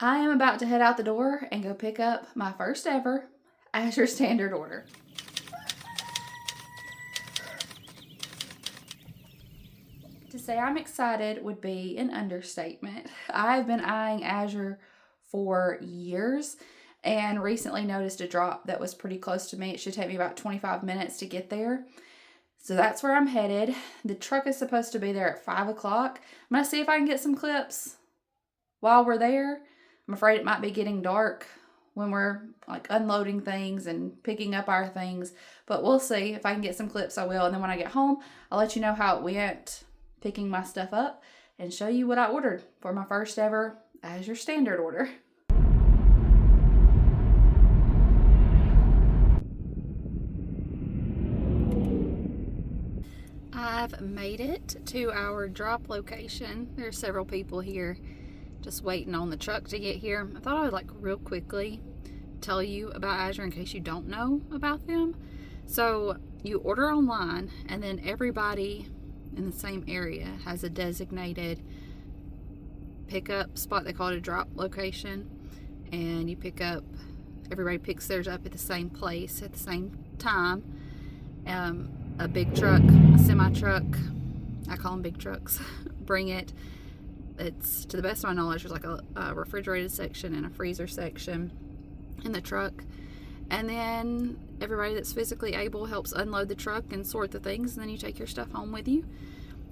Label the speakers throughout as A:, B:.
A: I am about to head out the door and go pick up my first ever Azure Standard order. To say I'm excited would be an understatement. I've been eyeing Azure for years and recently noticed a drop that was pretty close to me. It should take me about 25 minutes to get there. So that's where I'm headed. The truck is supposed to be there at 5 o'clock. I'm going to see if I can get some clips while we're there. I'm afraid it might be getting dark when we're like unloading things and picking up our things, but we'll see. If I can get some clips, I will. And then when I get home, I'll let you know how it went picking my stuff up and show you what I ordered for my first ever Azure Standard order. I've made it to our drop location. There are several people here just waiting on the truck to get here. I thought I would like real quickly tell you about Azure in case you don't know about them. So you order online and then everybody in the same area has a designated pickup spot. They call it a drop location, and you pick up, everybody picks theirs up at the same place at the same time. A big truck, a semi truck, I call them big trucks, bring it. It's, to the best of my knowledge, there's like a refrigerated section and a freezer section in the truck. And then everybody that's physically able helps unload the truck and sort the things, and then you take your stuff home with you.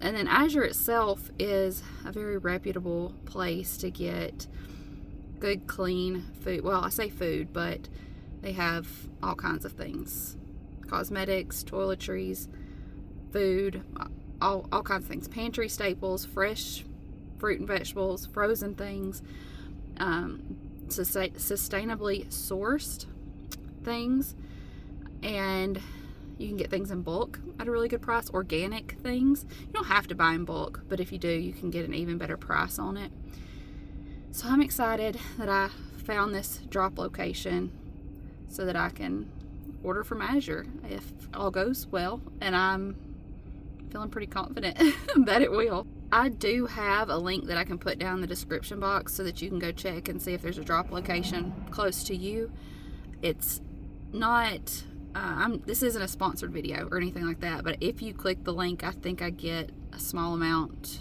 A: And then Azure itself is a very reputable place to get good, clean food. Well, I say food, but they have all kinds of things. Cosmetics, toiletries, food, all kinds of things. Pantry staples, fresh fruit and vegetables, frozen things, sustainably sourced things, and you can get things in bulk at a really good price. Organic things, you don't have to buy in bulk, but if you do, you can get an even better price on it. So I'm excited that I found this drop location so that I can order from Azure if all goes well, and I'm feeling pretty confident that it will. I do have a link that I can put down in the description box so that you can go check and see if there's a drop location close to you. It's not, this isn't a sponsored video or anything like that, but if you click the link, I think I get a small amount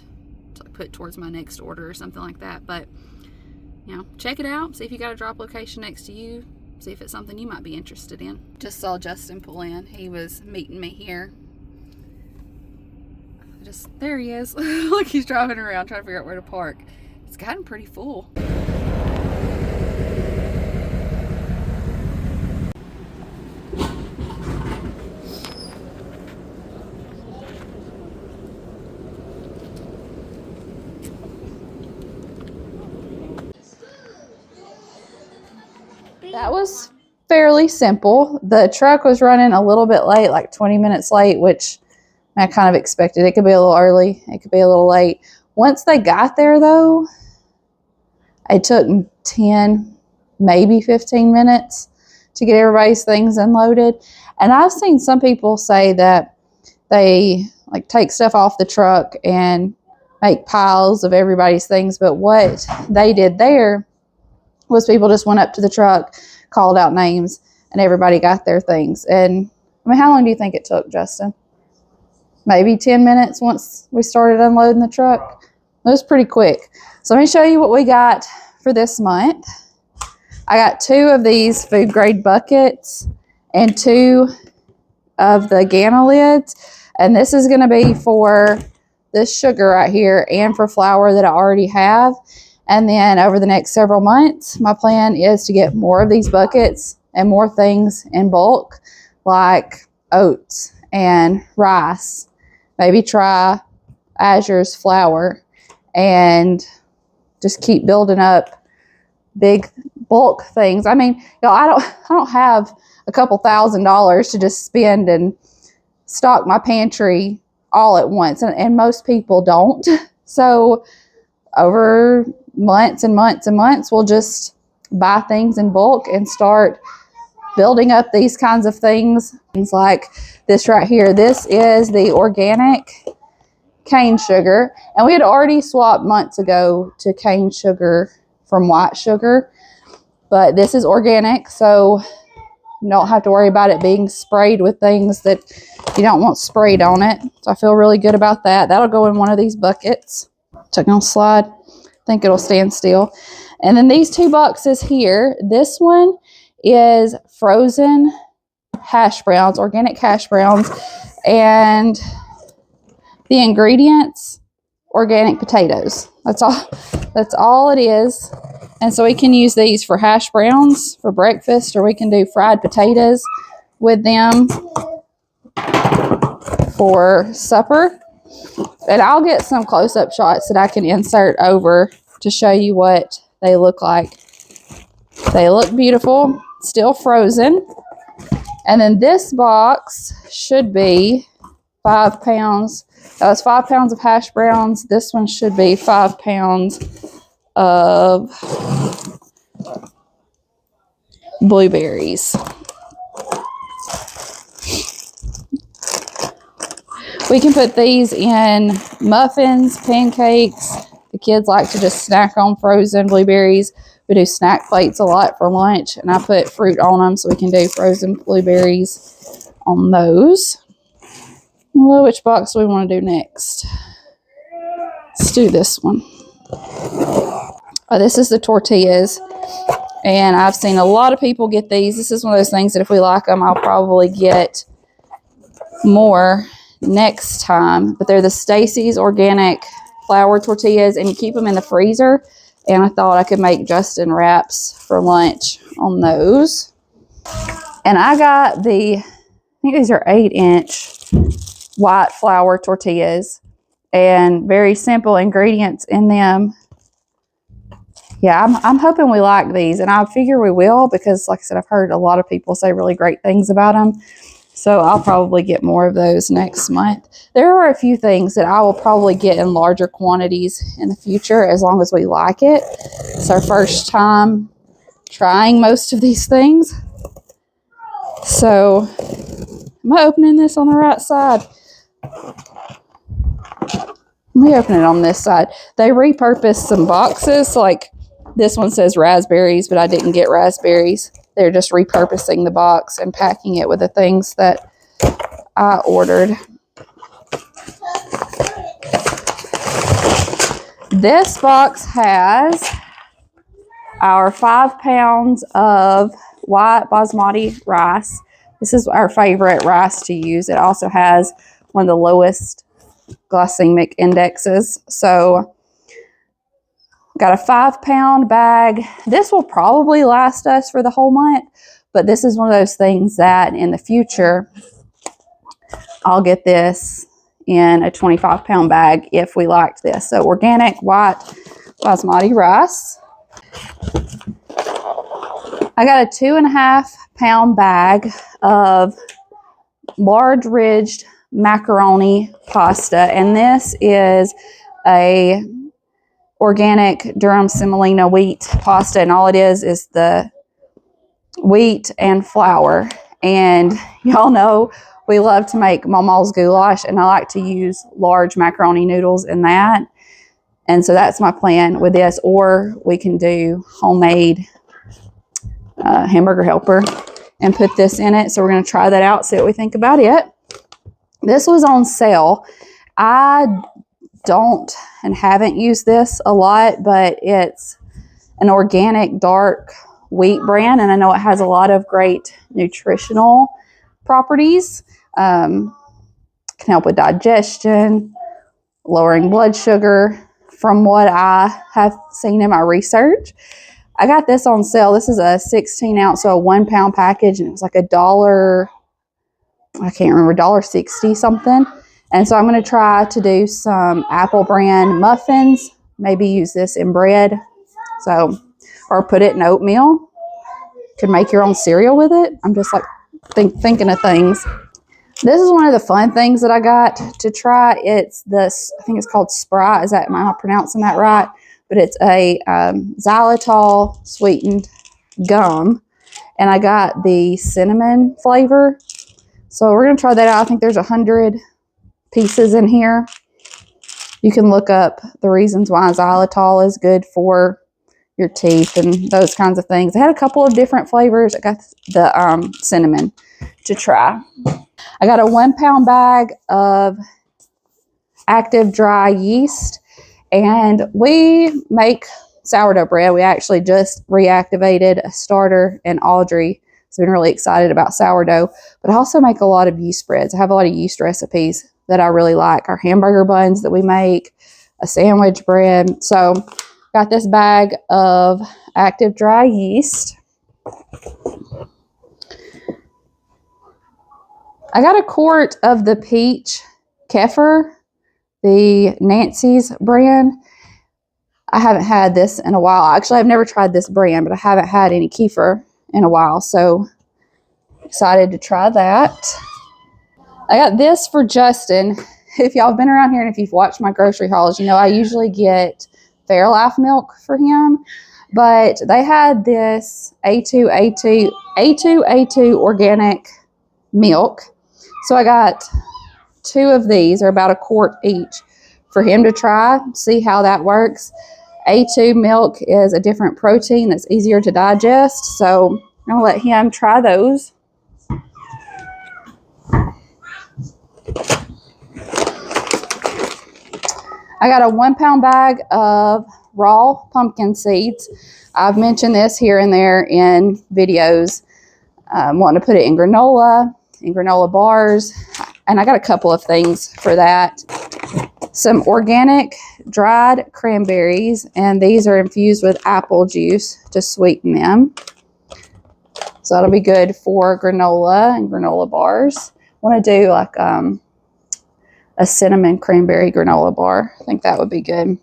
A: to put towards my next order or something like that. But, you know, check it out, see if you got a drop location next to you, see if it's something you might be interested in. Just saw Justin pull in. He was meeting me here. There he is. Look, he's driving around trying to figure out where to park. It's gotten pretty full. That was fairly simple. The truck was running a little bit late, like 20 minutes late, which I kind of expected. It could be a little early, it could be a little late. Once they got there though, it took 10, maybe 15 minutes to get everybody's things unloaded. And I've seen some people say that they like take stuff off the truck and make piles of everybody's things, but what they did there was people just went up to the truck, called out names, and everybody got their things. And I mean, how long do you think it took, Justin? Maybe 10 minutes once we started unloading the truck. It was pretty quick. So let me show you what we got for this month. I got 2 of these food grade buckets and 2 of the Gamma lids. And this is going to be for this sugar right here and for flour that I already have. And then over the next several months, my plan is to get more of these buckets and more things in bulk, like oats and rice. Maybe try Azure's flour and just keep building up big bulk things. I mean, you know, I don't have a couple $1,000s to just spend and stock my pantry all at once, and most people don't. So over months and months and months, we'll just buy things in bulk and start building up these kinds of things. Things like this right here. This is the organic cane sugar, and we had already swapped months ago to cane sugar from white sugar. But this is organic, so you don't have to worry about it being sprayed with things that you don't want sprayed on it. So I feel really good about that. That'll go in one of these buckets. Check on slide. I think it'll stand still. And then these 2 boxes here, this one is frozen hash browns, organic hash browns, and the ingredients, organic potatoes. That's all it is. And so we can use these for hash browns for breakfast, or we can do fried potatoes with them for supper. And I'll get some close-up shots that I can insert over to show you what they look like. They look beautiful, still frozen. And then this box should be 5 pounds. That was 5 pounds of hash browns. This one should be 5 pounds of blueberries. We can put these in muffins, pancakes. The kids like to just snack on frozen blueberries. We do snack plates a lot for lunch, and I put fruit on them so we can do frozen blueberries on those. Well, which box do we want to do next? Let's do this one. Oh, this is the tortillas, and I've seen a lot of people get these. This is one of those things that if we like them, I'll probably get more next time. But they're the Stacy's organic flour tortillas, and you keep them in the freezer. And I thought I could make Justin wraps for lunch on those. And I got I think these are 8-inch white flour tortillas, and very simple ingredients in them. Yeah, I'm hoping we like these, and I figure we will, because like I said, I've heard a lot of people say really great things about them. So I'll probably get more of those next month. There are a few things that I will probably get in larger quantities in the future, as long as we like it. It's our first time trying most of these things. So am I opening this on the right side? Let me open it on this side. They repurposed some boxes. Like this one says raspberries, but I didn't get raspberries. They're just repurposing the box and packing it with the things that I ordered. This box has our 5 pounds of white basmati rice. This is our favorite rice to use. It also has one of the lowest glycemic indexes. So got a 5 pound bag. This will probably last us for the whole month, but this is one of those things that in the future, I'll get this in a 25 pound bag if we liked this. So organic white basmati rice. I got a 2.5 pound bag of large ridged macaroni pasta, and this is a organic durum semolina wheat pasta, and all it is the wheat and flour. And y'all know we love to make mama's goulash, and I like to use large macaroni noodles in that. And so that's my plan with this. Or we can do homemade hamburger helper and put this in it. So we're going to try that out, see what we think about it. This was on sale. I don't and haven't used this a lot, but it's an organic dark wheat brand, and I know it has a lot of great nutritional properties. Can help with digestion, lowering blood sugar, from what I have seen in my research. I got this on sale. This is a 16 ounce, so a 1 pound package, and it was like $1, I can't remember, $1.60 something. And so I'm going to try to do some Apple brand muffins, maybe use this in bread. So, or put it in oatmeal. Could make your own cereal with it. I'm just like thinking of things. This is one of the fun things that I got to try. It's this, I think it's called Sprite. Am I not pronouncing that right? But it's a xylitol sweetened gum. And I got the cinnamon flavor. So we're going to try that out. I think there's 100 pieces in here. You can look up the reasons why xylitol is good for your teeth and those kinds of things. They had a couple of different flavors. I got the cinnamon to try. I got a 1 pound bag of active dry yeast, and we make sourdough bread. We actually just reactivated a starter, and Audrey has been really excited about sourdough, but I also make a lot of yeast breads. I have a lot of yeast recipes that I really like. Our hamburger buns that we make, a sandwich bread. So got this bag of active dry yeast. I got a quart of the peach kefir, the Nancy's brand. I haven't had this in a while. Actually, I've never tried this brand, but I haven't had any kefir in a while. So excited to try that. I got this for Justin. If y'all have been around here and if you've watched my grocery hauls, you know I usually get Fairlife milk for him. But they had this A2 organic milk. So I got 2 of these, or about a quart each, for him to try, see how that works. A2 milk is a different protein that's easier to digest, so I'm gonna let him try those. I got a 1 pound bag of raw pumpkin seeds. I've mentioned this here and there in videos, wanting to put it in granola bars, and I got a couple of things for that. Some organic dried cranberries, and these are infused with apple juice to sweeten them. So that'll be good for granola and granola bars. I want to do like a cinnamon cranberry granola bar. I think that would be good.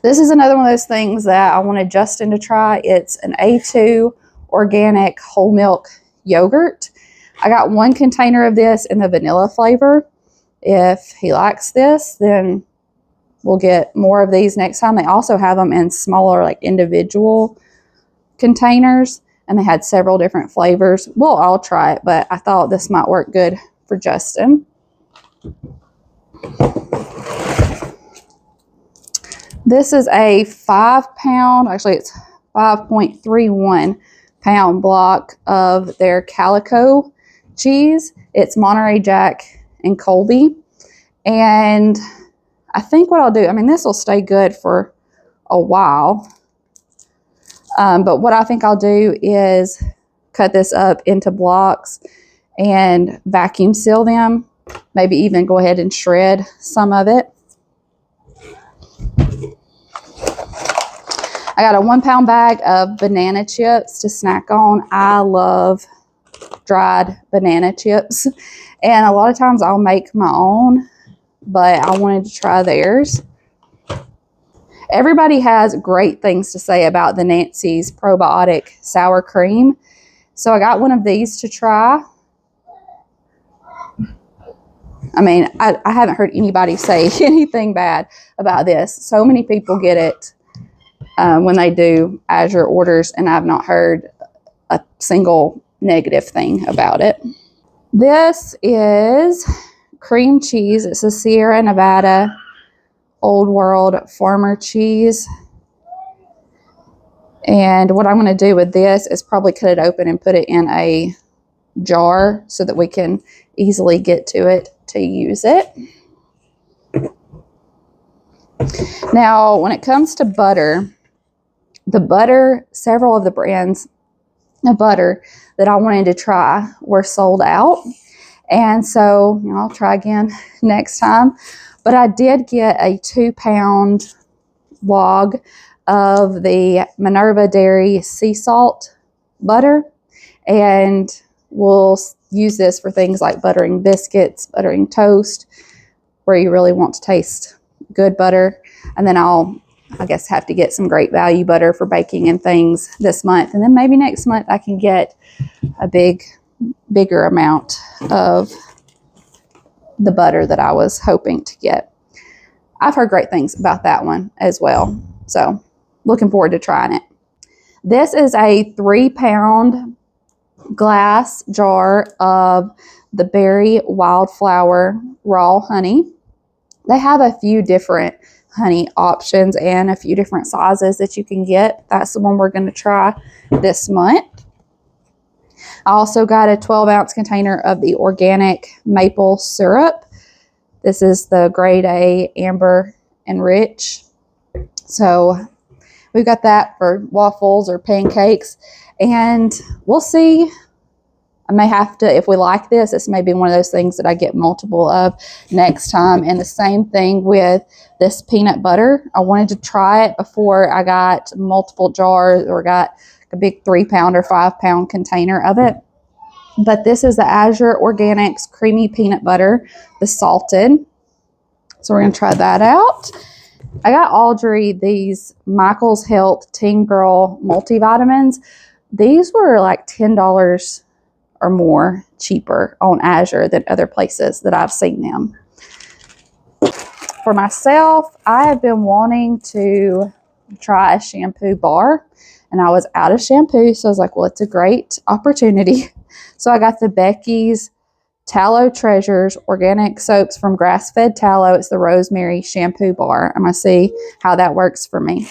A: This is another one of those things that I wanted Justin to try. It's an A2 organic whole milk yogurt. I got 1 container of this in the vanilla flavor. If he likes this, then we'll get more of these next time. They also have them in smaller, like individual containers, and they had several different flavors. We'll all try it, but I thought this might work good for Justin. This is a 5 pound, actually it's 5.31 pound block of their Calico cheese. It's Monterey Jack and Colby. And I think what I'll do, I mean, this will stay good for a while. But what I think I'll do is cut this up into blocks and vacuum seal them. Maybe even go ahead and shred some of it. I got a 1 pound bag of banana chips to snack on. I love dried banana chips, and a lot of times I'll make my own, but I wanted to try theirs. Everybody has great things to say about the Nancy's probiotic sour cream, so I got one of these to try. I mean, I haven't heard anybody say anything bad about this. So many people get it when they do Azure orders, and I've not heard a single negative thing about it. This is cream cheese. It's a Sierra Nevada Old World Farmer cheese. And what I'm going to do with this is probably cut it open and put it in a jar so that we can easily get to it to use it. Now, when it comes to butter, several of the brands of butter that I wanted to try were sold out. And so, you know, I'll try again next time. But I did get a 2 pound log of the Minerva Dairy sea salt butter. And we'll use this for things like buttering biscuits, buttering toast, where you really want to taste good butter. And then I guess have to get some Great Value butter for baking and things this month. And then maybe next month I can get a bigger amount of the butter that I was hoping to get. I've heard great things about that one as well. So looking forward to trying it. This is a 3 pound glass jar of the Berry Wildflower raw honey. They have a few different honey options and a few different sizes that you can get. That's the one we're going to try this month. I also got a 12-ounce container of the organic maple syrup. This is the grade A amber and rich. So we've got that for waffles or pancakes, and we'll see. I may have to, if we like this, this may be one of those things that I get multiple of next time. And the same thing with this peanut butter. I wanted to try it before I got multiple jars or got a big 3-pound or 5-pound container of it. But this is the Azure Organics Creamy Peanut Butter, the salted. So we're going to try that out. I got Audrey these Michael's Health Teen Girl multivitamins. These were like $10 or more cheaper on Azure than other places that I've seen them. For myself, I have been wanting to try a shampoo bar, and I was out of shampoo, so I was like, well, it's a great opportunity. So I got the Becky's Tallow Treasures organic soaps from grass-fed tallow. It's the rosemary shampoo bar. I'm going to see how that works for me.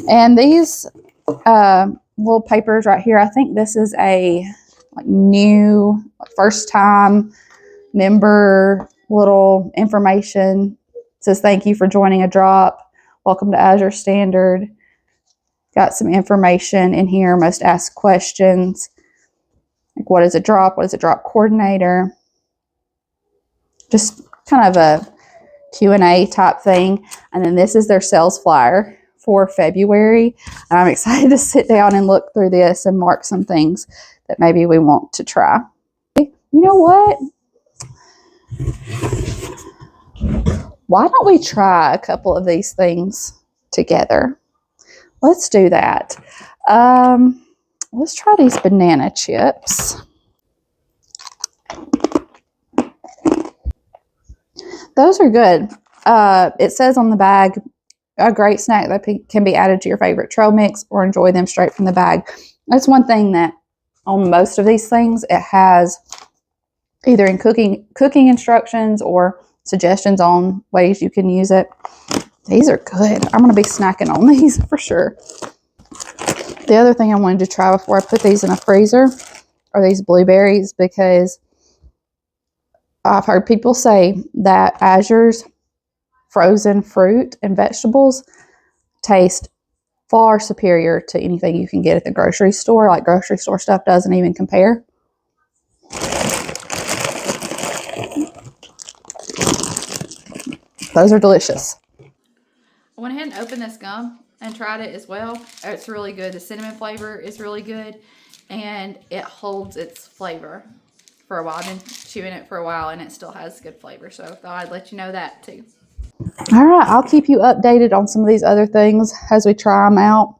A: And these little papers right here, I think this is a new first time member little information. It says thank you for joining a drop. Welcome to Azure Standard. Got some information in here, most asked questions. Like what is a drop? What is a drop coordinator? Just kind of a Q&A type thing. And then this is their sales flyer for February. And I'm excited to sit down and look through this and mark some things that maybe we want to try. You know what? Why don't we try a couple of these things together? Let's do that. Let's try these banana chips. Those are good. It says on the bag, a great snack that can be added to your favorite trail mix or enjoy them straight from the bag. That's one thing that on most of these things, it has either in cooking instructions or suggestions on ways you can use it. These are good. I'm going to be snacking on these for sure. The other thing I wanted to try before I put these in a freezer are these blueberries, because I've heard people say that Azure's frozen fruit and vegetables taste far superior to anything you can get at the grocery store. Like grocery store stuff doesn't even compare. Those are delicious. I went ahead and opened this gum and tried it as well. It's really good. The cinnamon flavor is really good, and it holds its flavor for a while. I've been chewing it for a while, and it still has good flavor, so I thought I'd let you know that too. All right, I'll keep you updated on some of these other things as we try them out.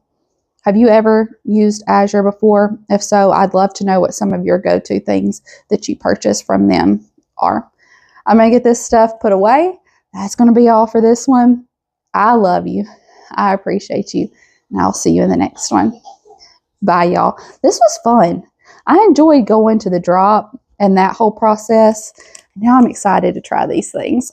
A: Have you ever used Azure before? If so, I'd love to know what some of your go-to things that you purchase from them are. I'm going to get this stuff put away. That's going to be all for this one. I love you. I appreciate you. And I'll see you in the next one. Bye, y'all. This was fun. I enjoyed going to the drop and that whole process. Now I'm excited to try these things.